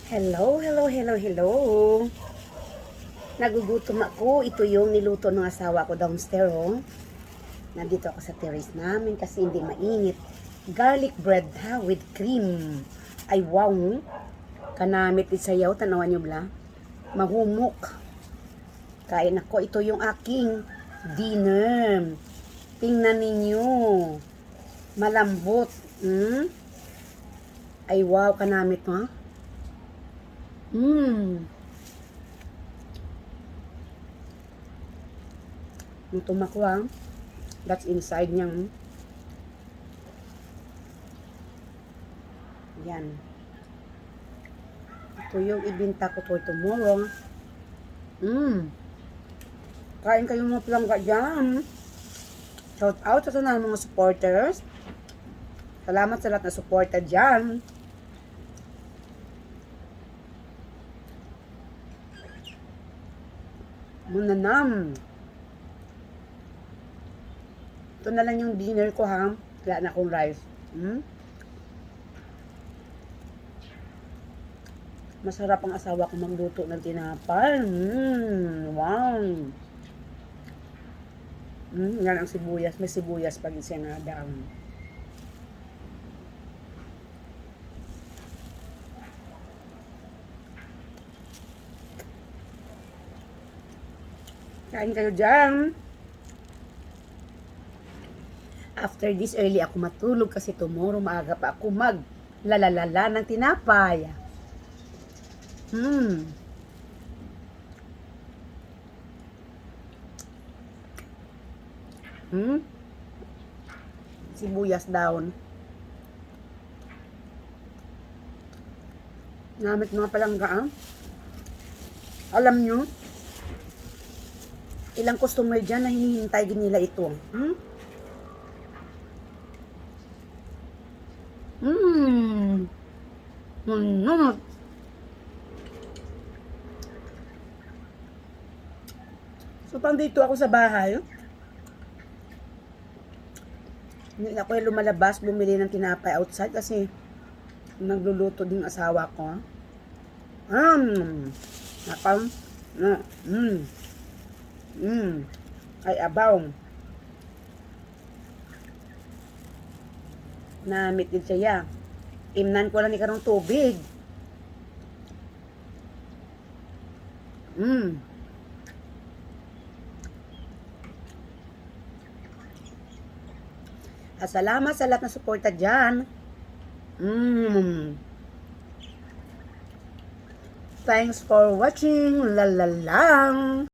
Hello, hello, hello, hello. Nagugutom ako. Ito yung niluto ng asawa ko downstairs, oh. Nandito ako sa terrace namin kasi hindi mainit. Garlic bread ha, with cream. Ay wow. Kanamit isayaw, tanawan nyo bla. Mahumok. Kain ako. Ito yung aking dinner. Tingnan ninyo. Malambot. Ay wow, kanamit ha. Yung tumakwa, that's inside niyang. Yan. Ito yung ibinta ko for tomorrow. Kain kayo mga palangga dyan. Shout out sa mga supporters. Salamat sa lahat na supporter dyan. Munanam. Ito na lang yung dinner ko ha. Wala na akong rice. Masarap ang asawa ko magluto ng tinapay. Wow. Yan ang sibuyas. May sibuyas pag isenada. Kain kayo dyan. After this, early ako matulog kasi tomorrow maaga pa ako maglalalala ng tinapay. Sibuyas down. Namit mga palangga. Alam nyo, ilang customer dyan na hinihintay din nila ito. So, dito ako sa bahay. Hindi ako yung lumalabas, bumili ng tinapay outside kasi nagluluto din asawa ko. Ay, abaw. Namit din siya. Imnan ko lang ni karong tubig. At salamat sa lahat na suporta dyan. Thanks for watching. La la lang.